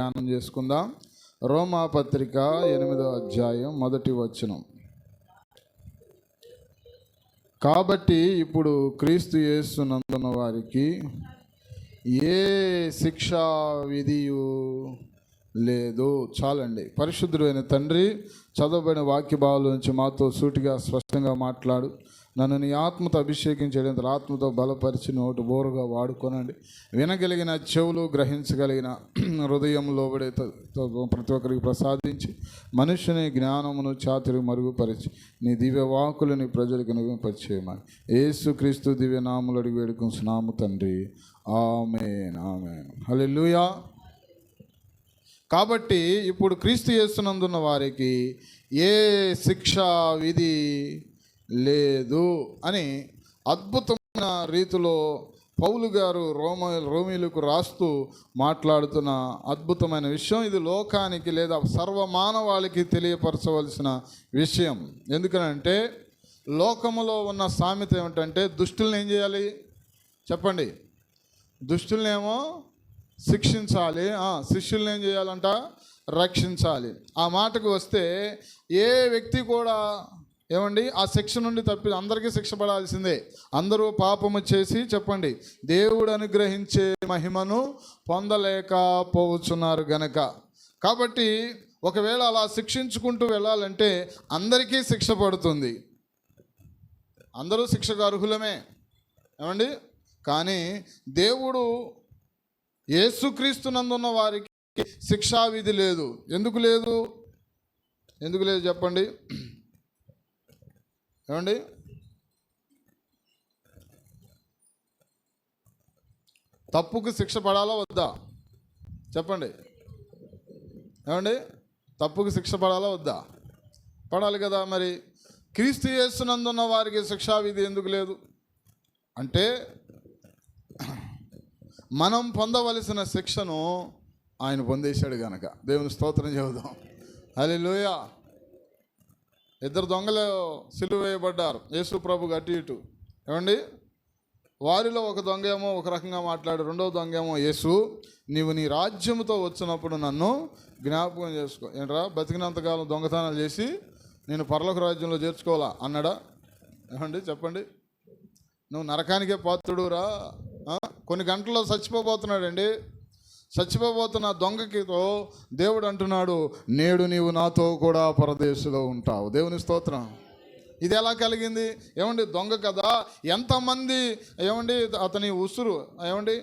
ధ్యానం చేసుకుందాం. రోమా పత్రిక 8వ అధ్యాయం 1వ వచనం. కాబట్టి ఇప్పుడు క్రీస్తు యేసునందున్న వారికి ఏ శిక్షా విధియు లేదు. చాలండి. పరిశుద్ధుడైన తండ్రి, చదవబడిన వాక్య భావాల నుంచి మాతో సూటిగా స్పష్టంగా మాట్లాడు. నన్ను నీ ఆత్మతో అభిషేకించేంత ఆత్మతో బలపరిచి నోటు బోరుగా వాడుకోనండి. వినగలిగిన చెవులు, గ్రహించగలిగిన హృదయం లోబడే ప్రతి ఒక్కరికి ప్రసాదించి మనుష్యుని జ్ఞానమును చాతురు మరుగుపరిచి నీ దివ్య వాకులని ప్రజలకు నివింపచేయమని యేసుక్రీస్తు దివ్య నామములు అడిగి వేడుకుంటున్నాము తండ్రి. ఆమేన్, ఆమేన్, హల్లెలూయా. కాబట్టి ఇప్పుడు క్రీస్తు యేసునందున్న వారికి ఏ శిక్షా విధి లేదు అని అద్భుతమైన రీతిలో పౌలు గారు రోమీలకు రాస్తూ మాట్లాడుతున్న అద్భుతమైన విషయం. ఇది లోకానికి లేదా సర్వమానవాళికి తెలియపరచవలసిన విషయం. ఎందుకనంటే లోకములో ఉన్న సామెత ఏమిటంటే దుష్టుల్ని ఏం చేయాలి చెప్పండి? దుష్టులనేమో శిక్షించాలి, శిష్యుల్ని ఏం చేయాలంట? రక్షించాలి. ఆ మాటకు వస్తే ఏ వ్యక్తి కూడా ఏమండి ఆ శిక్ష నుండి అందరికీ శిక్ష పడాల్సిందే. అందరూ పాపము చేసి చెప్పండి దేవుడు అనుగ్రహించే మహిమను పొందలేకపోతున్నారు గనక. కాబట్టి ఒకవేళ అలా శిక్షించుకుంటూ వెళ్ళాలంటే అందరికీ శిక్ష పడుతుంది. అందరూ శిక్షకు అర్హులమే ఏమండి. కానీ దేవుడు యేసుక్రీస్తునందున్న వారికి శిక్షా విధి లేదు. ఎందుకు లేదు? ఎందుకు లేదు చెప్పండి? ఏమండి? తప్పుకు శిక్ష పడాలా వద్దా చెప్పండి? ఏమండి? తప్పుకు శిక్ష పడాలా వద్దా? పడాలి కదా. మరి క్రీస్తు యేసునందున్న వారికి శిక్షా విధి ఎందుకు లేదు అంటే మనం పొందవలసిన శిక్షను ఆయన పొందేశాడు గనక. దేవుని స్తోత్రం చెబుదాం. హల్లెలూయా. ఇద్దరు దొంగలు సిలువ వేయబడ్డారు యేసు ప్రభుకు అటు ఇటు. ఏమండి? వారిలో ఒక దొంగ ఏమో ఒక రకంగా మాట్లాడు, రెండవ దొంగ ఏమో యేసు నీవు నీ రాజ్యముతో వచ్చినప్పుడు నన్ను జ్ఞాపకం చేసుకో. ఏంట్రా బతికినంతకాలం దొంగతనాలు చేసి నేను పరలోక రాజ్యంలో చేర్చుకోవాలా అన్నాడా? ఏమండి చెప్పండి? నువ్వు నరకానికే పాత్రుడురా. కొన్ని గంటల్లో చచ్చిపోబోతున్నాడండి. చచ్చిపోబోతున్న దొంగకితో దేవుడు అంటున్నాడు నేడు నీవు నాతో కూడా పరదేశంలో ఉంటావు. దేవుని స్తోత్రం. ఇది ఎలా కలిగింది? ఏమండి దొంగ కదా, ఎంతమంది ఏమండి అతని ఉసురు ఏమండి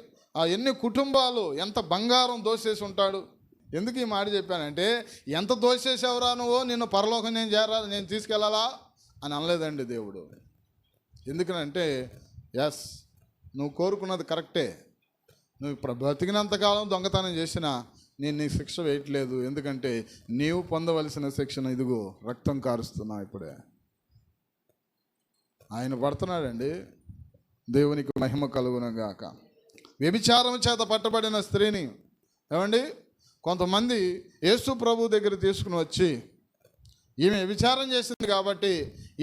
ఎన్ని కుటుంబాలు ఎంత బంగారం దోసేసి ఉంటాడు. ఎందుకు ఈ మాట చెప్పానంటే ఎంత దోసేసావురా నువ్వు, నిన్ను పరలోకం నేను తీసుకెళ్ళాలా అని అనలేదండి దేవుడు. ఎందుకనంటే ఎస్ నువ్వు కోరుకున్నది కరెక్టే. నువ్వు బ్రతికినంతకాలం దొంగతనం చేసినా నేను నీకు శిక్ష వేయట్లేదు. ఎందుకంటే నీవు పొందవలసిన శిక్షను ఇదిగో రక్తం కారుస్తున్నా ఇప్పుడే. ఆయన పడుతున్నాడండి. దేవునికి మహిమ కలుగునగాక. వ్యభిచారం చేత పట్టబడిన స్త్రీని ఏమండి కొంతమంది యేసు ప్రభు దగ్గర తీసుకుని వచ్చి ఈమె వ్యభిచారం చేసింది కాబట్టి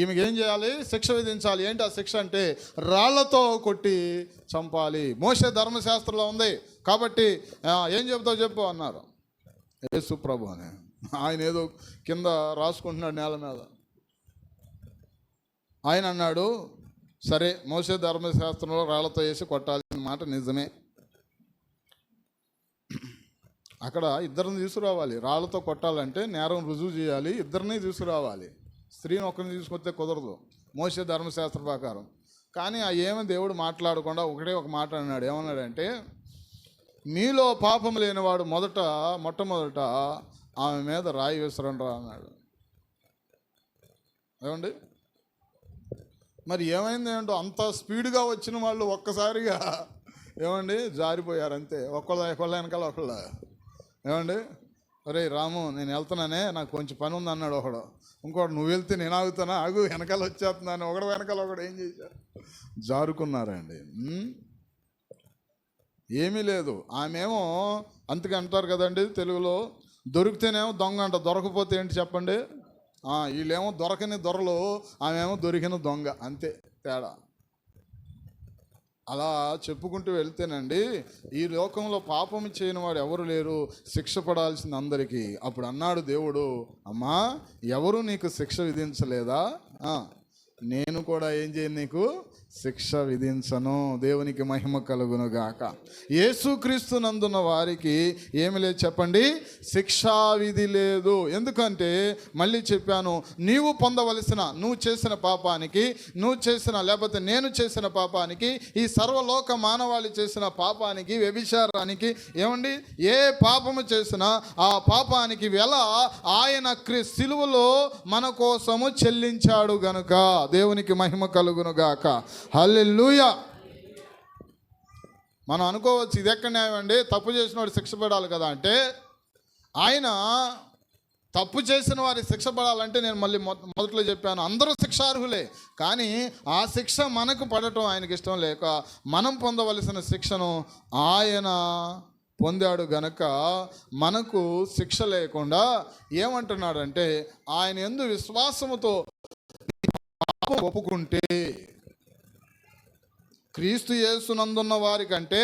ఈమెకి ఏం చేయాలి? శిక్ష విధించాలి. ఏంటి ఆ శిక్ష అంటే రాళ్లతో కొట్టి చంపాలి. మోషే ధర్మశాస్త్రంలో ఉంది కాబట్టి ఏం చెబుతావు చెప్పు అన్నారు. యేసు ప్రభు అని ఆయన ఏదో కింద రాసుకుంటున్నాడు నేల మీద. ఆయన అన్నాడు సరే మోషే ధర్మశాస్త్రంలో రాళ్లతో వేసి కొట్టాల్సిన మాట నిజమే. అక్కడ ఇద్దరిని తీసుకురావాలి. రాళ్లతో కొట్టాలంటే నేరం రుజువు చేయాలి, ఇద్దరిని తీసుకురావాలి. స్త్రీని ఒక్కరిని తీసుకొస్తే కుదరదు మోషే ధర్మశాస్త్ర ప్రకారం. కానీ ఏమో దేవుడు మాట్లాడకుండా ఒకటే ఒక మాట అన్నాడు. ఏమన్నాడంటే మీలో పాపం లేనివాడు మొట్టమొదట ఆమె మీద రాయి విసరండ్రా అన్నాడు. ఏమండి? మరి ఏమైంది ఏంటో అంత స్పీడ్గా వచ్చిన వాళ్ళు ఒక్కసారిగా ఏమండి జారిపోయారు అంతే. ఒకళ్ళ వెనకాల ఒకళ్ళ. ఏమండి? అరే రాము నేను వెళ్తున్నానే నాకు కొంచెం పని ఉంది అన్నాడు ఒకడు. ఇంకోటి నువ్వు వెళ్తే నేను ఆగుతానా, ఆగు వెనకాల వచ్చేస్తున్నాను. ఒకడు వెనకాల ఒకడు ఏం చేశారు? జారుకున్నారండి. ఏమీ లేదు. ఆమెమో అందుకే అంటారు కదండి తెలుగులో దొరికితేనేమో దొంగ అంట, దొరకపోతే ఏంటి చెప్పండి? వీళ్ళేమో దొరకని దొరలు, ఆమెమో దొరికిన దొంగ. అంతే తేడా. అలా చెప్పుకుంటూ వెళ్తేనండి, ఈ లోకంలో పాపం చేయని వాడు ఎవరు లేరు, శిక్ష పడాల్సింది అందరికీ. అప్పుడు అన్నాడు దేవుడు, అమ్మా ఎవరు నీకు శిక్ష విధించలేదా? నేను కూడా ఏం చేయను, నీకు శిక్ష విధించను. దేవునికి మహిమ కలుగును గాక. యేసుక్రీస్తు నందున్న వారికి ఏమి లేదు చెప్పండి, శిక్షా విధి లేదు. ఎందుకంటే మళ్ళీ చెప్పాను, నీవు పొందవలసిన, నువ్వు చేసిన పాపానికి, నువ్వు చేసిన లేకపోతే నేను చేసిన పాపానికి, ఈ సర్వలోక మానవాళి చేసిన పాపానికి, వ్యభిచారానికి, ఏమండి ఏ పాపము చేసినా ఆ పాపానికి వెల ఆయన సిలువలో మన కోసము చెల్లించాడు గనుక దేవునికి మహిమ కలుగును గాక. హల్లెలూయా. మనం అనుకోవచ్చు ఇది ఎక్కడ న్యాయం అండి, తప్పు చేసిన వాడు శిక్ష పడాలి కదా అంటే, ఆయన తప్పు చేసిన వారి శిక్ష పడాలంటే నేను మళ్ళీ మొదట్లో చెప్పాను, అందరూ శిక్షార్హులే. కానీ ఆ శిక్ష మనకు పడటం ఆయనకి ఇష్టం లేక మనం పొందవలసిన శిక్షను ఆయన పొందాడు గనక మనకు శిక్ష లేకుండా ఏమంటున్నాడంటే, ఆయన యందు విశ్వాసముతో ఒప్పుకుంటే, క్రీస్తు యేసునందున్న వారికంటే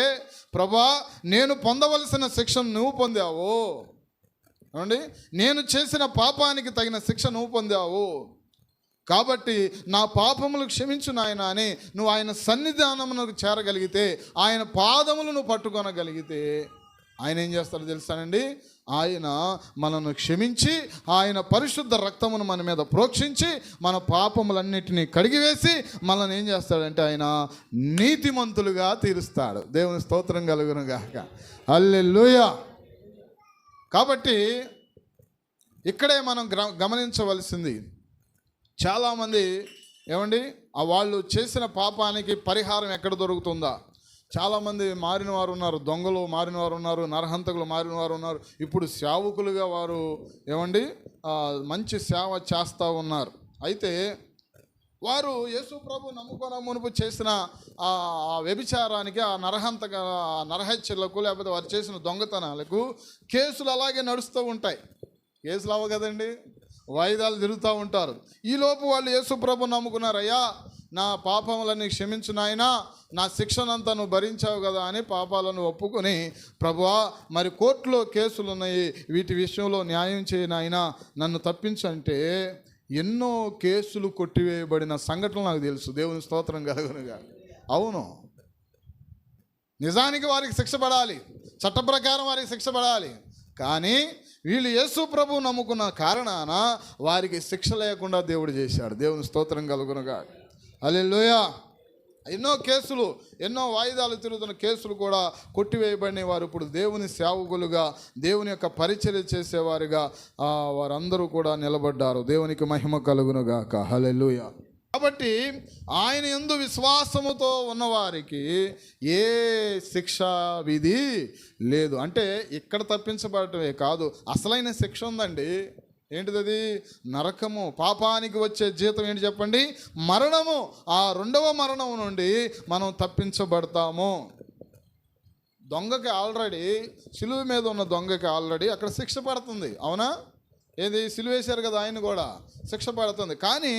ప్రభా నేను పొందవలసిన శిక్షను నువ్వు పొందావు, ఏమండి నేను చేసిన పాపానికి తగిన శిక్ష నువ్వు పొందావు కాబట్టి నా పాపములు క్షమించు నాయన అని నువ్వు ఆయన సన్నిధానమునకు చేరగలిగితే, ఆయన పాదములను పట్టుకొనగలిగితే ఆయన ఏం చేస్తాడో తెలుసానండి, ఆయన మనను క్షమించి ఆయన పరిశుద్ధ రక్తమును మన మీద ప్రోక్షించి మన పాపములన్నిటినీ కడిగివేసి మనల్ని ఏం చేస్తాడంటే ఆయన నీతిమంతులుగా తీరుస్తాడు. దేవుని స్తోత్రం కలుగును గాక. హల్లెలూయా. కాబట్టి ఇక్కడే మనం గమనించవలసింది, చాలామంది ఏమండి వాళ్ళు చేసిన పాపానికి పరిహారం ఎక్కడ దొరుకుతుందా? చాలామంది మారిన వారు ఉన్నారు, దొంగలు మారిన వారు ఉన్నారు, నరహంతకులు మారిన వారు ఉన్నారు. ఇప్పుడు సేవకులుగా వారు ఏమండి మంచి సేవ చేస్తూ ఉన్నారు. అయితే వారు యేసు ప్రభు నమ్ముకొన మునుపు చేసిన ఆ వ్యభిచారానికి, ఆ నరహత్యలకు లేకపోతే వారు చేసిన దొంగతనాలకు కేసులు అలాగే నడుస్తూ ఉంటాయి. కేసులు అవ్వ కదండి, వాయిదాలు తిరుగుతూ ఉంటారు. ఈలోపు వాళ్ళు యేసు ప్రభు నమ్ముకున్నారయ్యా, నా పాపములని క్షమించు నాయనా, నా శిక్షనంతా నువ్వు భరించావు కదా అని పాపాలను ఒప్పుకొని, ప్రభువా మరి కోర్టులో కేసులు ఉన్నాయి, వీటి విషయంలో న్యాయం చేయి నాయనా, నన్ను తప్పించంటే ఎన్నో కేసులు కొట్టివేయబడిన సంఘటనలు నాకు తెలుసు. దేవుని స్తోత్రం కలుగునుగా. అవును, నిజానికి వారికి శిక్ష పడాలి, చట్ట ప్రకారం వారికి శిక్ష పడాలి. కానీ వీళ్ళు యేసు ప్రభు నమ్ముకున్న కారణాన వారికి శిక్ష లేకుండా దేవుడు చేశాడు. దేవుని స్తోత్రం కలుగునుగా. హల్లెలూయా. ఎన్నో కేసులు, ఎన్నో వాయిదాలు తిరుగుతున్న కేసులు కూడా కొట్టివేయబడిన వారు ఇప్పుడు దేవుని సేవకులుగా, దేవుని యొక్క పరిచర్య చేసేవారుగా వారందరూ కూడా నిలబడ్డారు. దేవునికి మహిమ కలుగునుగాక. హల్లెలూయా. కాబట్టి ఆయన యందు విశ్వాసముతో ఉన్నవారికి ఏ శిక్షా విధి లేదు. అంటే ఇక్కడ తప్పించబడటమే కాదు, అసలైన శిక్ష ఉందండి. ఏంటిది? నరకము. పాపానికి వచ్చే జీతం ఏంటి చెప్పండి? మరణము. ఆ రెండవ మరణం నుండి మనం తప్పించబడతాము. దొంగకి ఆల్రెడీ, సిలువ మీద ఉన్న దొంగకి ఆల్రెడీ అక్కడ శిక్ష పడుతుంది, అవునా? ఏది సిలువేశారు కదా, ఆయన కూడా శిక్ష పడుతుంది. కానీ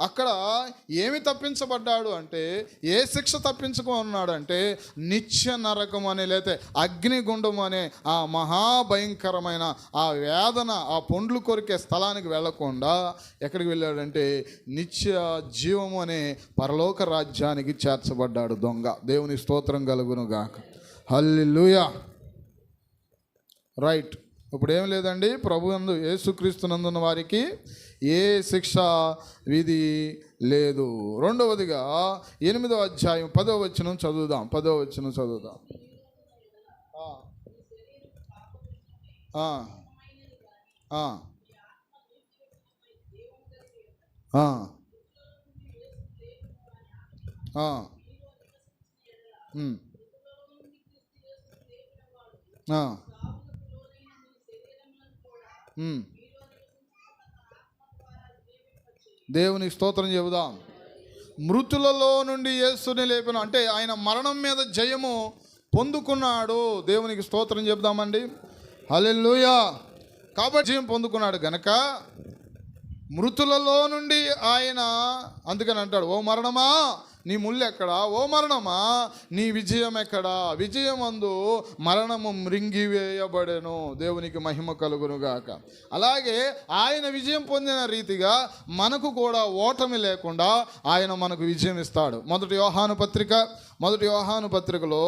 అక్కడ ఏమి తప్పించబడ్డాడు అంటే, ఏ శిక్ష తప్పించుకున్నాడు అంటే నిత్య నరకం అనే, లేతే అగ్నిగుండం అనే ఆ మహాభయంకరమైన ఆ వేదన, ఆ పొండ్లు కొరికే స్థలానికి వెళ్లకుండా ఎక్కడికి వెళ్ళాడంటే నిత్య జీవము అనే పరలోక రాజ్యానికి చేర్చబడ్డాడు దొంగ. దేవుని స్తోత్రం కలుగును గాక. హల్లెలూయా. రైట్. ఇప్పుడు ఏం లేదండి, ప్రభు నందు యేసుక్రీస్తు నందున్న వారికి ఏ శిక్ష విధి లేదు. రెండవదిగా 8వ అధ్యాయం 10వ వచనం చదువుదాం. 10వ వచనం చదువుదాం. దేవుని స్తోత్రం చెబుదాం. మృతులలో నుండి యేసుని లేపిన, అంటే ఆయన మరణం మీద జయము పొందుకున్నాడు. దేవునికి స్తోత్రం చెబుదామండి. హల్లెలూయా. కాబట్టి జయం పొందుకున్నాడు గనక మృతులలో నుండి ఆయన, అందుకని అంటాడు, ఓ మరణమా నీ ముళ్ళు ఎక్కడా? ఓ మరణమా నీ విజయం ఎక్కడా? విజయమందు మరణము మృంగివేయబడెను. దేవునికి మహిమ కలుగునుగాక. అలాగే ఆయన విజయం పొందిన రీతిగా మనకు కూడా ఓటమి లేకుండా ఆయన మనకు విజయం ఇస్తాడు. మొదటి యోహాను పత్రికలో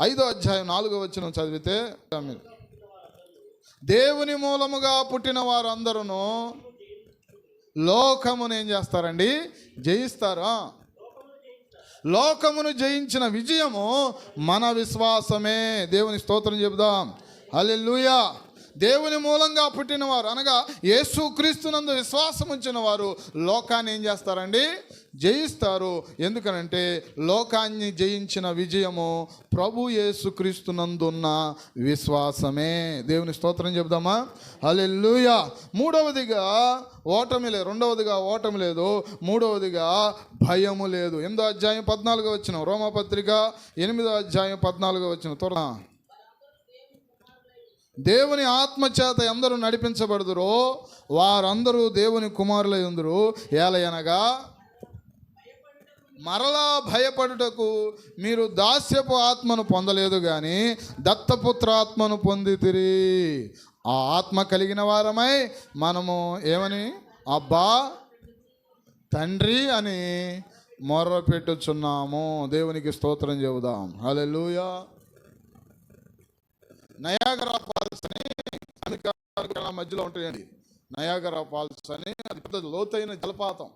5వ అధ్యాయం 4వ వచనం చదివితే, దేవుని మూలముగా పుట్టిన వారందరూ లోకమును ఏం చేస్తారండి? జయిస్తారు. లోకమును జయించిన విజయము మన విశ్వాసమే. దేవుని స్తోత్రం చెబుదాం. హల్లెలూయా. దేవుని మూలంగా పుట్టిన వారు అనగా యేసుక్రీస్తునందు విశ్వాసం ఉంచిన వారు లోకాన్ని ఏం చేస్తారండి? జయిస్తారు. ఎందుకనంటే లోకాన్ని జయించిన విజయము ప్రభు యేసుక్రీస్తునందున్న విశ్వాసమే. దేవుని స్తోత్రం చెబుదామా? హల్లెలూయా. రెండవదిగా ఓటమి లేదు. మూడవదిగా భయము లేదు. 8వ అధ్యాయం 14వ వచనం, రోమాపత్రిక 8వ అధ్యాయం 14వ వచనం. త్వరగా, దేవుని ఆత్మచేత ఎందరూ నడిపించబడుదురో వారందరూ దేవుని కుమారులై ఉందురు. ఏలయనగా మరలా భయపడుటకు మీరు దాస్యపు ఆత్మను పొందలేదు కానీ దత్తపుత్రాత్మను పొందితిరి. ఆ ఆత్మ కలిగిన వారమై మనము ఏమని? అబ్బా తండ్రి అని మొర్ర పెట్టుచున్నాము. దేవునికి స్తోత్రం చెబుదాం. హల్లెలూయా. నయాగరా ఫాల్స్ అని అమెరికా మధ్యలో ఉంటాయండి. నయాగరా ఫాల్స్ అని అది పెద్ద లోతైన జలపాతం.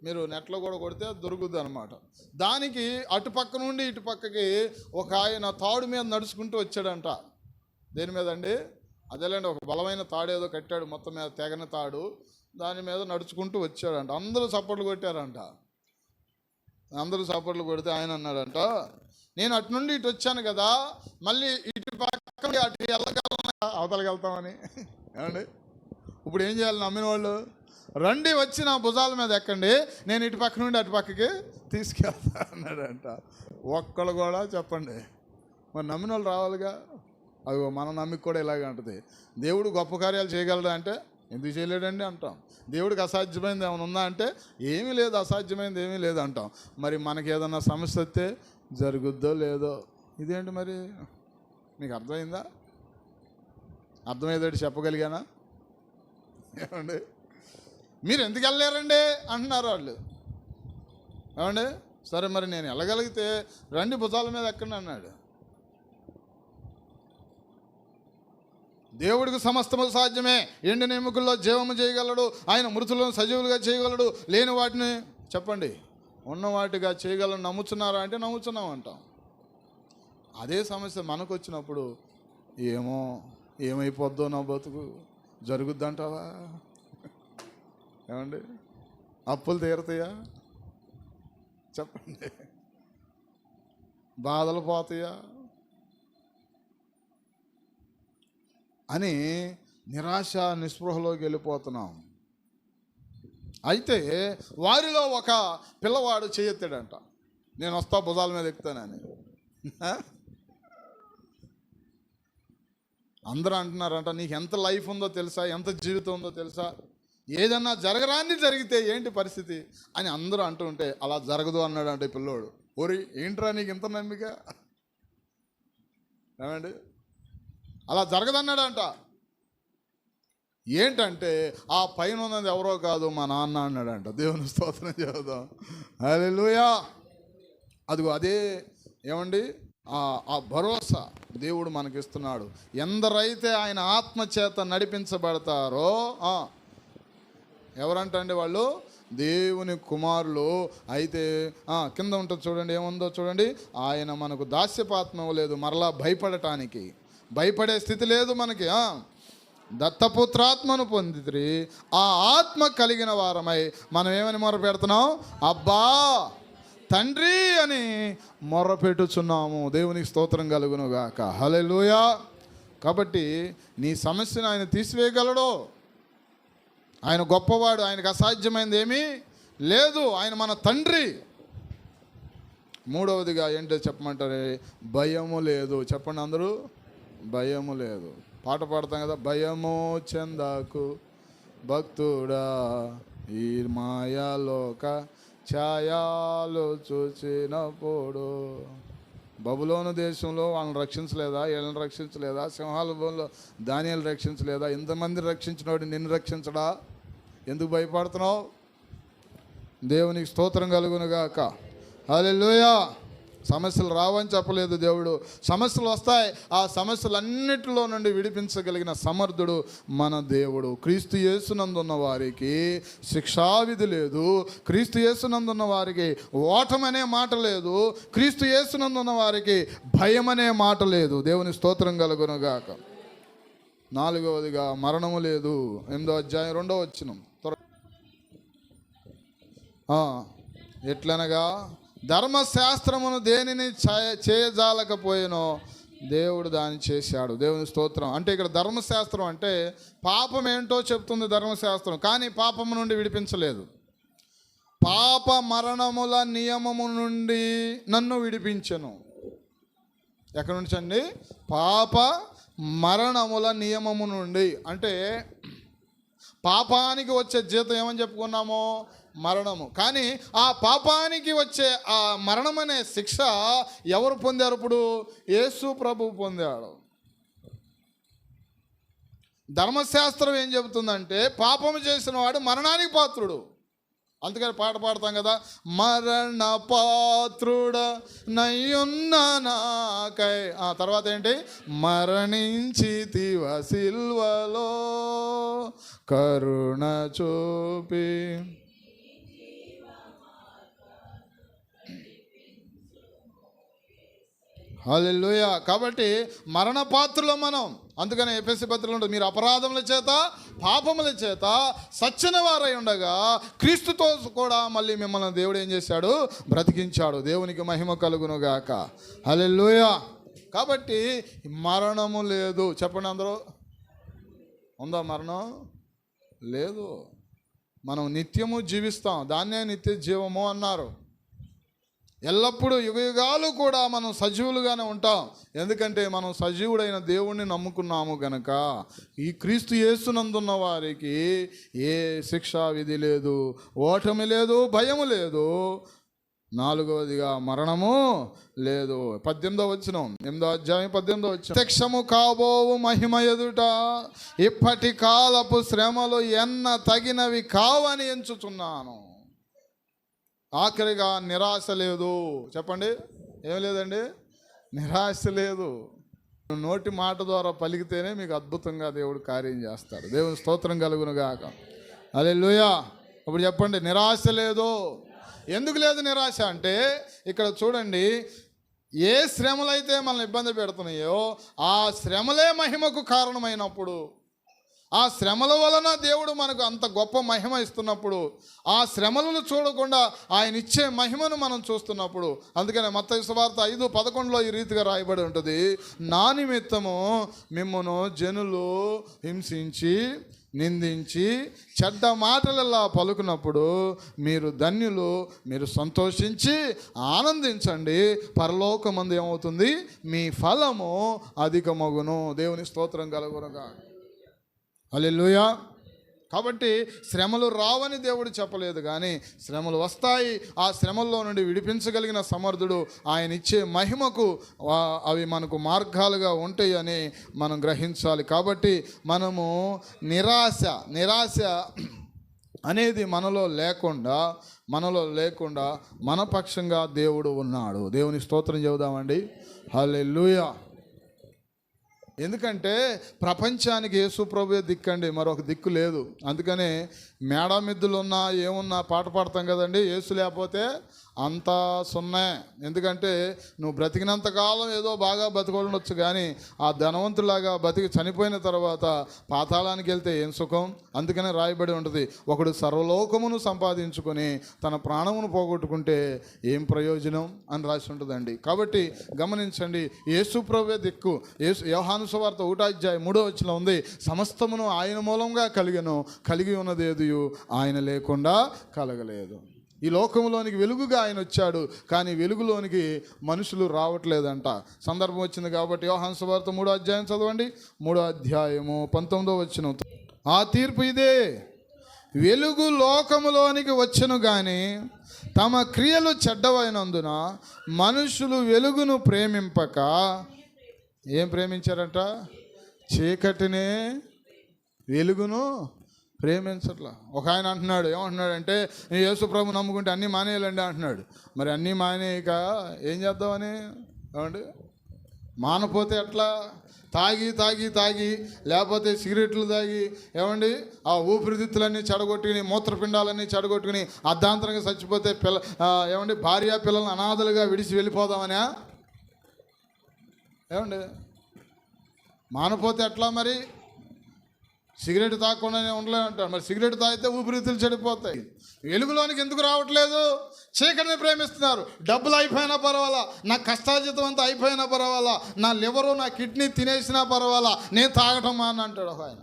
మీరు నెట్లో కూడా కొడితే దొరుకుద్ది అనమాట. దానికి అటుపక్క నుండి ఇటుపక్కకి ఒక ఆయన తాడు మీద నడుచుకుంటూ వచ్చాడంట. దేని మీద అండి? అదేలేండి, ఒక బలమైన తాడు ఏదో కట్టాడు, మొత్తం మీద తెగని తాడు. దాని మీద నడుచుకుంటూ వచ్చాడంట. అందరూ చప్పట్లు కొట్టారంట. అందరూ చప్పట్లు కొడితే ఆయన అన్నాడంట, నేను అటు నుండి ఇటు వచ్చాను కదా, మళ్ళీ ఇటు పక్క అటు వెళ్ళగలను, అవతలకి వెళ్తామని. ఏమండి, ఇప్పుడు ఏం చేయాలి? నమ్మిన వాళ్ళు రండి, వచ్చి నా భుజాల మీద ఎక్కండి, నేను ఇటు పక్క నుండి అటు పక్కకి తీసుకెళ్తా అన్నాడంట. ఒక్కళ్ళు కూడా చెప్పండి, మరి నమ్మిన వాళ్ళు రావాలిగా. అవి మన నమ్మిక కూడా ఇలాగే ఉంటుంది. దేవుడు గొప్ప కార్యాలు చేయగలడా అంటే ఎందుకు చేయలేడండి అంటాం. దేవుడికి అసాధ్యమైనది ఏమైనా ఉందా అంటే ఏమీ లేదు, అసాధ్యమైనది ఏమీ లేదు అంటాం. మరి మనకి ఏదన్నా సమస్య వస్తే జరుగుద్దో లేదో. ఇదేంటి మరి? మీకు అర్థమైందా? అర్థమయ్యేది చెప్పగలిగానా? ఏమండి, మీరు ఎందుకు వెళ్ళలేరండి అంటున్నారు వాళ్ళు. ఏమండి, సరే మరి నేను వెళ్ళగలిగితే రండి భుజాల మీద ఎక్కండి అన్నాడు. దేవుడికి సమస్తము సాధ్యమే. ఎండిన ఎముకల్లో జీవము చేయగలడు ఆయన, మృతులను సజీవులుగా చేయగలడు, లేని వాటిని చెప్పండి ఉన్న వాటిగా చేయగలను. నమ్ముతున్నారా అంటే నమ్ముతున్నాం అంటాం. అదే సమస్య మనకు వచ్చినప్పుడు ఏమైపోద్దో నా బతుకు, జరుగుద్దంటావా? ఏమండి, అప్పులు తీరుతాయా చెప్పండి, బాధలు పోతాయా అని నిరాశ నిస్పృహలోకి వెళ్ళిపోతున్నాం. అయితే వారిలో ఒక పిల్లవాడు చేయెత్తాడంట, నేను వస్తా భుజాల మీద ఎక్కుతానని. అందరూ అంటున్నారంట, నీకు ఎంత లైఫ్ ఉందో తెలుసా, ఎంత జీవితం ఉందో తెలుసా, ఏదన్నా జరగరాన్ని జరిగితే ఏంటి పరిస్థితి అని అందరూ అంటూ ఉంటే అలా జరగదు అన్నాడంటే పిల్లోడు. ఓరి ఏంట్రా నీకు ఇంత నమ్మిక? ఏమండి, అలా జరగదన్నాడంట. ఏంటంటే ఆ పైన ఉన్నది ఎవరో కాదు మా నాన్న అన్నాడంట. దేవుని స్తోత్రం చేద్దాం. హల్లెలూయా. అదిగో అదే ఏమండి, ఆ భరోసా దేవుడు మనకిస్తున్నాడు. ఎందరైతే ఆయన ఆత్మచేత నడిపించబడతారో, ఎవరంటండి వాళ్ళు? దేవుని కుమారులు. అయితే కింద ఉంటుంది చూడండి, ఏముందో చూడండి, ఆయన మనకు దాస్యపాత్మ లేదు, మరలా భయపడే స్థితి లేదు మనకి. దత్తపుత్రాత్మను పొందితిరి, ఆ ఆత్మ కలిగిన వారమై మనం ఏమని మొర్ర పెడుతున్నాం? అబ్బా తండ్రి అని మొర్ర పెట్టుచున్నాము. దేవునికి స్తోత్రం కలుగును గాక. హల్లెలూయా. కాబట్టి నీ సమస్యను ఆయన తీసివేయగలడు. ఆయన గొప్పవాడు, ఆయనకు అసాధ్యమైనది ఏమీ లేదు. ఆయన మన తండ్రి. మూడవదిగా ఏంటో చెప్పమంటారే? భయము లేదు. చెప్పండి అందరూ, భయము లేదు. పాట పాడతాం కదా, భయము చెందకు భక్తుడా ఈ మాయాలోక ఛాయాలు చూచినప్పుడు. బబులోను దేశంలో వాళ్ళని రక్షించలేదా? వీళ్ళని రక్షించలేదా? సింహాల భూమిలో దానియేలు రక్షించలేదా? ఇంతమంది రక్షించినోడు నిన్ను రక్షించడా? ఎందుకు భయపడుతున్నావు? దేవునికి స్తోత్రం కలుగునుగాక. హల్లెలూయా. సమస్యలు రావని చెప్పలేదు దేవుడు. సమస్యలు వస్తాయి. ఆ సమస్యలన్నిటిలో నుండి విడిపించగలిగిన సమర్థుడు మన దేవుడు. క్రీస్తు యేసునందున్న వారికి శిక్షావిధి లేదు. క్రీస్తు యేసునందున్న వారికి ఓటమనే మాట లేదు. క్రీస్తు యేసునందున్న వారికి భయం అనే మాట లేదు. దేవుని స్తోత్రం కలుగునుగాక. 4వదిగా మరణము లేదు. 8వ అధ్యాయం 2వ వచనం. ఎట్లనగా ధర్మశాస్త్రమును దేనిని చేయజాలకపోయినో దేవుడు దాన్ని చేశాడు. దేవుని స్తోత్రం. అంటే ఇక్కడ ధర్మశాస్త్రం అంటే పాపం ఏంటో చెప్తుంది ధర్మశాస్త్రం, కానీ పాపము నుండి విడిపించలేదు. పాప మరణముల నియమము నుండి నన్ను విడిపించెను. ఎక్కడి నుంచి అండి? పాప మరణముల నియమము నుండి. అంటే పాపానికి వచ్చే జీతం ఏమని చెప్పుకున్నామో మరణము. కానీ ఆ పాపానికి వచ్చే ఆ మరణం అనే శిక్ష ఎవరు పొందారు? ఇప్పుడు యేసు ప్రభువు పొందాడు. ధర్మశాస్త్రం ఏం చెబుతుందంటే పాపము చేసిన వాడు మరణానికి పాత్రుడు. అందుకని పాట పాడతాం కదా, మరణ పాత్రుడ నయ్యున్న నాకై. ఆ తర్వాత ఏంటి? మరణించితివ సిల్వలో కరుణ చూపి. హల్లెలూయా. కాబట్టి మరణ పాత్రులం మనం. అందుకని ఎఫెసీ పత్రికలో ఉంటుంది, మీరు అపరాధముల చేత పాపముల చేత సచ్చిన వారై ఉండగా క్రీస్తుతో కూడా మళ్ళీ మిమ్మల్ని దేవుడు ఏం చేశాడు? బ్రతికించాడు. దేవునికి మహిమ కలుగునుగాక. హల్లెలూయా. కాబట్టి మరణము లేదు. చెప్పండి అందరూ. ఉందా మరణం? లేదు. మనం నిత్యము జీవిస్తాం. దాన్నే నిత్య జీవము అన్నారు. ఎల్లప్పుడూ యుగయుగాలు కూడా మనం సజీవులుగానే ఉంటాం. ఎందుకంటే మనం సజీవుడైన దేవుణ్ణి నమ్ముకున్నాము గనక. ఈ క్రీస్తు యేసునందున్న వారికి ఏ శిక్షా విధి లేదు, ఓటమి లేదు, భయము లేదు. 4వదిగా మరణము లేదు. 18వ వచనం, 8వ అధ్యాయం 18వ వచనం. ప్రత్యక్షము కాబోవు మహిమ ఎదుట ఇప్పటి కాలపు శ్రమలు ఎన్న తగినవి కావని ఎంచుచున్నాను. ఆఖరిగా నిరాశ లేదు. చెప్పండి, ఏం లేదండి? నిరాశ లేదు. నోటి మాట ద్వారా పలికితేనే మీకు అద్భుతంగా దేవుడు కార్యం చేస్తాడు. దేవుని స్తోత్రం కలుగునుగాక. హల్లెలూయా. ఇప్పుడు చెప్పండి, నిరాశ లేదు. ఎందుకు లేదు నిరాశ అంటే, ఇక్కడ చూడండి, ఏ శ్రమలైతే మనల్ని ఇబ్బంది పెడుతున్నాయో ఆ శ్రమలే మహిమకు కారణమైనప్పుడు, ఆ శ్రమల వలన దేవుడు మనకు అంత గొప్ప మహిమ ఇస్తున్నప్పుడు, ఆ శ్రమలను చూడకుండా ఆయన ఇచ్చే మహిమను మనం చూస్తున్నప్పుడు, అందుకనే మత్తయి సువార్త 5:11 ఈ రీతిగా రాయబడి ఉంటుంది, నా నిమిత్తము మిమ్మును జనులు హింసించి నిందించి చెడ్డ మాటలలా పలుకున్నప్పుడు మీరు ధన్యులు, మీరు సంతోషించి ఆనందించండి, పరలోకమందు ఏమవుతుంది? మీ ఫలము అధికమగును. దేవుని స్తోత్రం కలుగునుగా. హల్లెలూయా. కాబట్టి శ్రమలు రావని దేవుడు చెప్పలేదు, కానీ శ్రమలు వస్తాయి. ఆ శ్రమల్లో నుండి విడిపించగలిగిన సమర్థుడు. ఆయన ఇచ్చే మహిమకు అవి మనకు మార్గాలుగా ఉంటాయి అని మనం గ్రహించాలి. కాబట్టి మనము నిరాశ అనేది మనలో లేకుండా మన పక్షంగా దేవుడు ఉన్నాడు. దేవుని స్తోత్రం చెబుదామండి. హల్లెలూయా. ఎందుకంటే ప్రపంచానికి యేసు ప్రభువే దిక్కండి, మరొక దిక్కు లేదు. అందుకనే మేడమిద్దులు ఉన్నా ఏమున్నా పాట పాడతాం కదండి, యేసు లేకపోతే అంతా సున్నే. ఎందుకంటే నువ్వు బ్రతికినంతకాలం ఏదో బాగా బతకవచ్చు, కానీ ఆ ధనవంతులాగా బతికి చనిపోయిన తర్వాత పాతాళానికి వెళ్తే ఏం సుఖం? అందుకనే రాయబడి ఉంటుంది, ఒకడు సర్వలోకమును సంపాదించుకొని తన ప్రాణమును పోగొట్టుకుంటే ఏం ప్రయోజనం అని రాసి ఉంటుందండి. కాబట్టి గమనించండి, యేసు ప్రభువే దిక్కు. యోహాను సువార్త 1వ అధ్యాయం 3వ వచనం ఉంది, సమస్తమును ఆయన మూలంగా కలిగి ఉన్నదేది ఆయన లేకుండా కలగలేదు. ఈ లోకంలోనికి వెలుగుగా ఆయన వచ్చాడు, కానీ వెలుగులోనికి మనుషులు రావట్లేదంట. సందర్భం వచ్చింది కాబట్టి యోహాను సువార్త 3వ అధ్యాయం చదవండి. 3వ అధ్యాయము 19వ వచనం. ఆ తీర్పు ఇదే, వెలుగు లోకములోనికి వచ్చెను గాని తమ క్రియలు చెడ్డవైనందున మనుషులు వెలుగును ప్రేమింపక ఏం ప్రేమించారట? చీకటినే వెలుగును ప్రేమించట్లా. ఒక ఆయన అంటున్నాడు, ఏమంటున్నాడంటే నేను యేసు ప్రభు నమ్ముకుంటే అన్నీ మానేయాలండి అంటున్నాడు. మరి అన్నీ మానేయక ఏం చేద్దామని? ఏమండి, మానపోతే ఎట్లా? తాగి తాగి తాగి లేకపోతే సిగరెట్లు తాగి ఏమండి ఆ ఊపిరితిత్తులన్నీ చెడగొట్టుకుని మూత్రపిండాలన్నీ చెడగొట్టుకుని అర్ధాంతరంగా చచ్చిపోతే ఏమండి భార్య పిల్లలను అనాథలుగా విడిచి వెళ్ళిపోదామనా? ఏమండి, మానపోతే ఎట్లా? మరి సిగరెట్ తాగకుండానే ఉండలేమంటారు. మరి సిగరెట్ తాగితే ఊపిరితిత్తులు చెడిపోతాయి. వెలుగులోనికి ఎందుకు రావట్లేదు? చీకటిని ప్రేమిస్తున్నారు. డబ్బులు అయిపోయినా పర్వాలా, నా కష్టార్జితం అంతా అయిపోయినా పర్వాలా, నా లివరు నా కిడ్నీ తినేసినా పర్వాలా, నేను తాగటం అని అంటాడు ఒక ఆయన.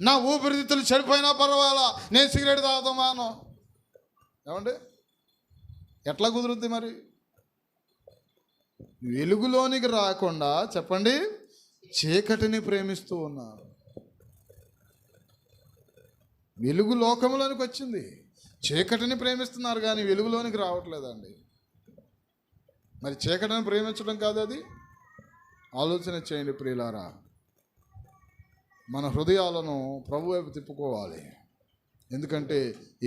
నా ఊపిరితిత్తులు చెడిపోయినా పర్వాలా, నేను సిగరెట్ తాగుతామాను. ఏమండి, ఎట్లా కుదురుద్ది? మరి వెలుగులోనికి రాకుండా చెప్పండి చీకటిని ప్రేమిస్తూ ఉన్నారు. వెలుగు లోకంలోనికి వచ్చింది, చీకటిని ప్రేమిస్తున్నారు కానీ వెలుగులోనికి రావట్లేదండి. మరి చీకటిని ప్రేమించడం కాదు అది? ఆలోచన చేయండి ప్రియులారా. మన హృదయాలను ప్రభు వైపు తిప్పుకోవాలి. ఎందుకంటే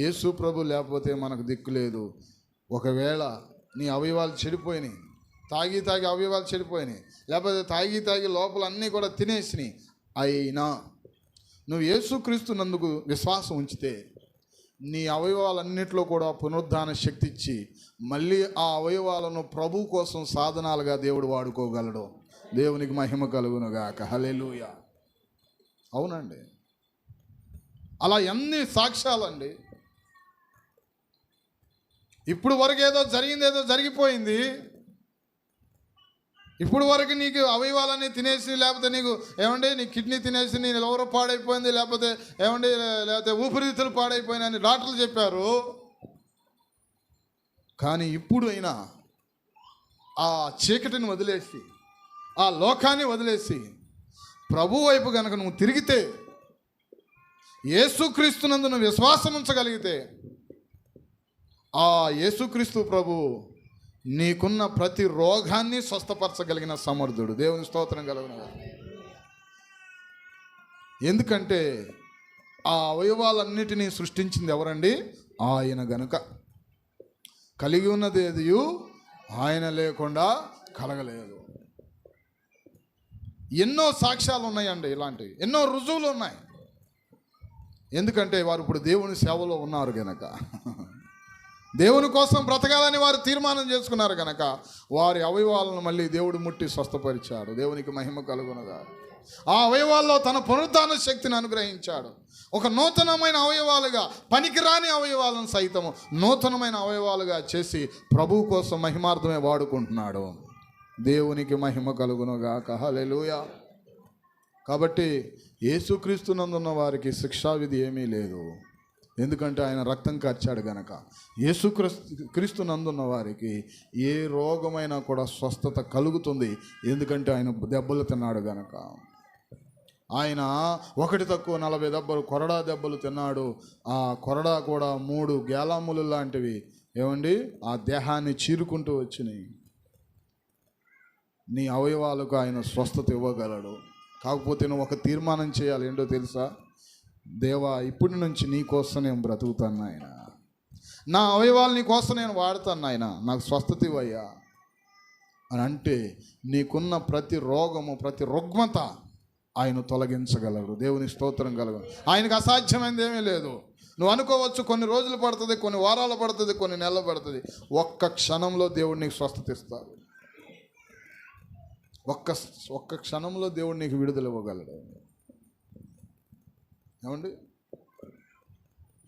యేసు ప్రభు లేకపోతే మనకు దిక్కు లేదు. ఒకవేళ నీ అవయవాలు చెడిపోయినాయి, తాగి తాగి అవయవాలు చెడిపోయినాయి, లేకపోతే తాగి తాగి లోపల అన్నీ కూడా తినేసినాయి, అయినా నువ్వు యేసుక్రీస్తునందుకు విశ్వాసం ఉంచితే నీ అవయవాలన్నింటిలో కూడా పునరుద్ధాన శక్తి ఇచ్చి మళ్ళీ ఆ అవయవాలను ప్రభు కోసం సాధనాలుగా దేవుడు వాడుకోగలడు. దేవునికి మహిమ కలుగునుగాక. హల్లెలూయా. అవునండి, అలా ఎన్ని సాక్ష్యాలండి. ఇప్పుడు వరకు ఏదో జరిగింది, ఏదో జరిగిపోయింది. ఇప్పుడు వరకు నీకు అవయవాలన్నీ తినేసి, లేకపోతే నీకు ఏమండి నీ కిడ్నీ తినేసి నీ లివర్ పాడైపోయింది, లేకపోతే ఏమండి లేకపోతే ఊపిరితిత్తులు పాడైపోయినాయని డాక్టర్లు చెప్పారు. కానీ ఇప్పుడు అయినా ఆ చీకటిని వదిలేసి, ఆ లోకాన్ని వదిలేసి ప్రభు వైపు కనుక నువ్వు తిరిగితే, యేసుక్రీస్తునందు నువ్వు విశ్వాసం ఉంచగలిగితే, ఆ యేసుక్రీస్తు ప్రభు నీకున్న ప్రతి రోగాన్ని స్వస్థపరచగలిగిన సమర్థుడు. దేవుని స్తోత్రం కలుగును. ఎందుకంటే ఆ అవయవాలన్నిటినీ సృష్టించింది ఎవరండి? ఆయన గనుక. కలిగి ఉన్నది ఏదియు ఆయన లేకుండా కలగలేదు. ఎన్నో సాక్ష్యాలు ఉన్నాయండి, ఇలాంటివి ఎన్నో రుజువులు ఉన్నాయి. ఎందుకంటే వారు ఇప్పుడు దేవుని సేవలో ఉన్నారు గనక, దేవుని కోసం బ్రతకాలని వారు తీర్మానం చేసుకున్నారు కనుక వారి అవయవాలను మళ్ళీ దేవుడు ముట్టి స్వస్థపరిచాడు. దేవునికి మహిమ కలుగునుగా. ఆ అవయవాల్లో తన పునరుద్ధాన శక్తిని అనుగ్రహించాడు. ఒక నూతనమైన అవయవాలుగా, పనికిరాని అవయవాలను సైతము నూతనమైన అవయవాలుగా చేసి ప్రభు కోసం మహిమార్థమే వాడుకుంటున్నాడు. దేవునికి మహిమ కలుగునుగాక. హల్లెలూయా. కాబట్టి యేసుక్రీస్తునందున్న వారికి శిక్షావిధి ఏమీ లేదు. ఎందుకంటే ఆయన రక్తం కార్చాడు గనక. యేసుక్రీస్తునందున్న వారికి ఏ రోగమైనా కూడా స్వస్థత కలుగుతుంది. ఎందుకంటే ఆయన దెబ్బలు తిన్నాడు గనక. ఆయన 1 తక్కువ 40 దెబ్బలు, కొరడా దెబ్బలు తిన్నాడు. ఆ కొరడా కూడా 3 గేలాములు లాంటివి ఏమండి ఆ దేహాన్ని చీరుకుంటూ వచ్చినాయి. నీ అవయవాలకు ఆయన స్వస్థత ఇవ్వగలడు. కాకపోతే నువ్వు ఒక తీర్మానం చేయాలి. ఏంటో తెలుసా? దేవా, ఇప్పటి నుంచి నీ కోసం నేను బ్రతుకుతాను నాయన, నా అవయవాలు నీ కోసం నేను వాడతాను నాయన, నాకు స్వస్థత ఇవ్వయ్యా అని అంటే నీకున్న ప్రతి రోగము, ప్రతి రుగ్మత ఆయన తొలగించగలడు. దేవుని స్తోత్రం కలగదు. ఆయనకు అసాధ్యమైనది ఏమీ లేదు. నువ్వు అనుకోవచ్చు కొన్ని రోజులు పడుతుంది, కొన్ని వారాలు పడుతుంది, కొన్ని నెలలు పడుతుంది. ఒక్క క్షణంలో దేవుడు నీకు స్వస్థత ఇస్తాడు. ఒక్క క్షణంలో దేవుడు నీకు విడుదల ఇవ్వగలడు. ఏమండి,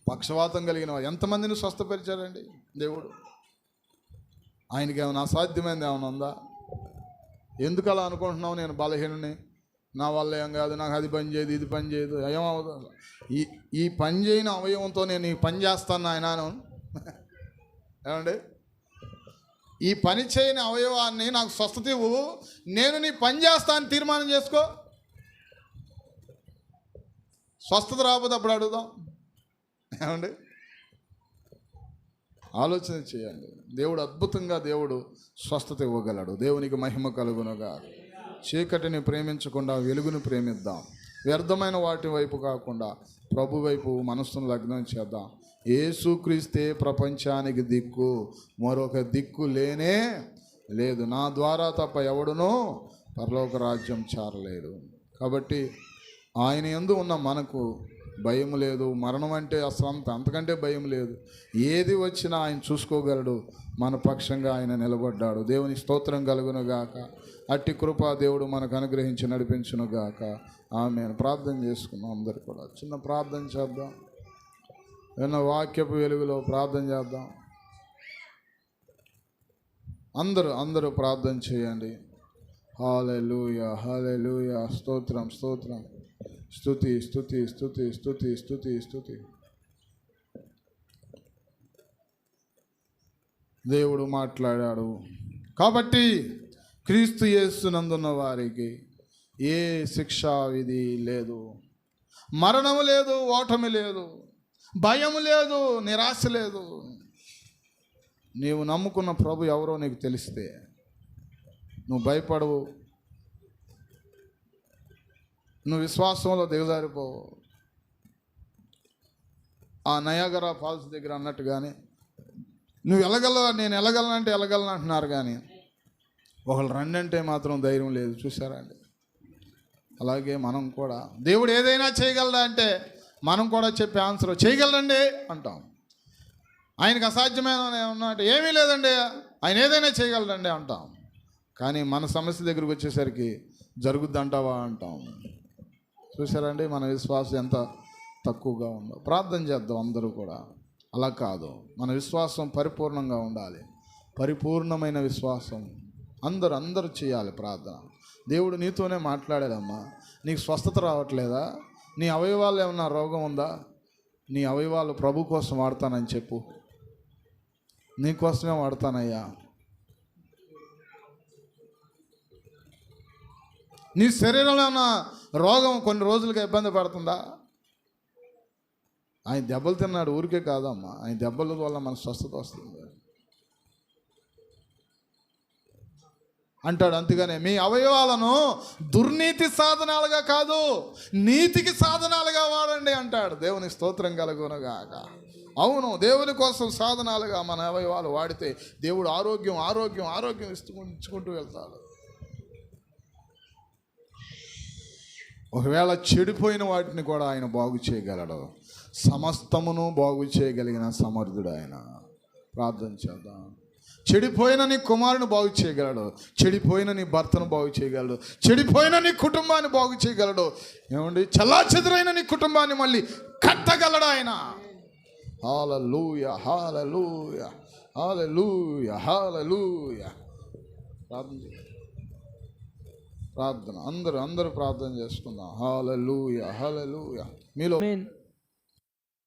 పక్షవాతం కలిగిన ఎంతమందిని స్వస్థపరిచారండి దేవుడు? ఆయనకి ఏమైనా అసాధ్యమైనది ఏమైనా ఉందా? ఎందుకు అలా అనుకుంటున్నావు? నేను బలహీనుని, నా వల్ల ఏం కాదు, నాకు అది పని చేయదు, ఇది పని చేయదు, ఏమవుతుంది? ఈ పని చేయని అవయవంతో నేను ఈ పని చేస్తాను ఆయన. ఏమండి, ఈ పని చేయని అవయవాన్ని నాకు స్వస్థత ఇవ్వు, నేను నీ పని చేస్తాను తీర్మానం చేసుకో. స్వస్థత రాకపోతే అప్పుడు అడుగుదాం. ఏమండి, ఆలోచన చేయండి. దేవుడు అద్భుతంగా దేవుడు స్వస్థత ఇవ్వగలడు. దేవునికి మహిమ కలుగునుగా. చీకటిని ప్రేమించకుండా వెలుగును ప్రేమిద్దాం. వ్యర్థమైన వాటి వైపు కాకుండా ప్రభు వైపు మనస్సును లగ్నం చేద్దాం. యేసుక్రీస్తే ప్రపంచానికి దిక్కు, మరొక దిక్కు లేనే లేదు. నా ద్వారా తప్ప ఎవడునూ పరలోక రాజ్యం చేరలేడు. కాబట్టి ఆయన యందు ఉన్న మనకు భయం లేదు. మరణం అంటే అసలు అంతకంటే భయం లేదు. ఏది వచ్చినా ఆయన చూసుకోగలడు. మన పక్షంగా ఆయన నిలబడ్డాడు. దేవుని స్తోత్రం కలుగునుగాక. అట్టి కృప దేవుడు మనకు అనుగ్రహించి నడిపించునుగాక. ఆమేన్. ప్రార్థన చేసుకున్నాం. అందరు కూడా చిన్న ప్రార్థన చేద్దాం. ఏమన్నా వాక్యపు వెలుగులో ప్రార్థన చేద్దాం. అందరూ ప్రార్థన చేయండి. హల్లెలూయా, హల్లెలూయా. స్తోత్రం, స్తోత్రం. స్తుతి, స్తుతి, స్తుతి, స్తుతి, స్తుతి, స్తుతి. దేవుడు మాట్లాడాడు. కాబట్టి క్రీస్తు యేసునందున్న వారికి ఏ శిక్షా విధి లేదు, మరణము లేదు, ఓటమి లేదు, భయం లేదు, నిరాశ లేదు. నీవు నమ్ముకున్న ప్రభు ఎవరో నీకు తెలిస్తే నువ్వు భయపడవు. నువ్వు విశ్వాసంలో దిగజారిపోవు. ఆ నయాగరా ఫాల్స్ దగ్గర అన్నట్టుగానే నువ్వు నేను వెళ్ళగలనంటే వెళ్ళగలను అంటున్నారు, కానీ ఒకళ్ళు రండి అంటే మాత్రం ధైర్యం లేదు. చూసారా అండి? అలాగే మనం కూడా దేవుడు ఏదైనా చేయగలడా అంటే మనం కూడా చెప్పే ఆన్సర్ చేయగలరండి అంటాం. ఆయనకు అసాధ్యమైన ఉన్నట్టు ఏమీ లేదండి, ఆయన ఏదైనా చేయగలడండి అంటాం. కానీ మన సమస్య దగ్గరికి వచ్చేసరికి జరుగుద్దంటావా అంటాం. చూసారండి మన విశ్వాసం ఎంత తక్కువగా ఉందో. ప్రార్థన చేద్దాం అందరూ కూడా. అలా కాదు, మన విశ్వాసం పరిపూర్ణంగా ఉండాలి. పరిపూర్ణమైన విశ్వాసం అందరూ చేయాలి ప్రార్థన. దేవుడు నీతోనే మాట్లాడాడమ్మా. నీకు స్వస్థత రావట్లేదా? నీ అవయవాలు ఏమన్నా రోగం ఉందా? నీ అవయవాలు ప్రభు కోసం వాడతానని చెప్పు. నీకోసమే వాడతానయ్యా. నీ శరీరంలో ఉన్న రోగం కొన్ని రోజులుగా ఇబ్బంది పడుతుందా? ఆయన దెబ్బలు తిన్నాడు, ఊరికే కాదమ్మా. ఆయన దెబ్బల వల్ల మన స్వస్థత వస్తుంది అంటాడు. అందుకనే మీ అవయవాలను దుర్నీతి సాధనాలుగా కాదు, నీతికి సాధనాలుగా వాడండి అంటాడు. దేవుని స్తోత్రం కలుగునుగాక. అవును, దేవుని కోసం సాధనాలుగా మన అవయవాలు వాడితే దేవుడు ఆరోగ్యం ఇచ్చుకుంటూ వెళ్తాడు. ఒకవేళ చెడిపోయిన వాటిని కూడా ఆయన బాగు చేయగలడు. సమస్తమును బాగు చేయగలిగిన సమర్థుడు ఆయన. ప్రార్థన చేద్దాం. చెడిపోయిన నీ కుమారుని బాగు చేయగలడు. చెడిపోయిన నీ భర్తను బాగు చేయగలడు. చెడిపోయిన నీ కుటుంబాన్ని బాగు చేయగలడు. ఏమండి, చెల్లాచెదురైన నీ కుటుంబాన్ని మళ్ళీ కట్టగలడు ఆయన. హల్లెలూయా, హల్లెలూయా, హల్లెలూయా, హల్లెలూయా. ప్రార్థన అందరూ ప్రార్థన చేసుకుందాం. హల్లెలూయా, హల్లెలూయా. మీలో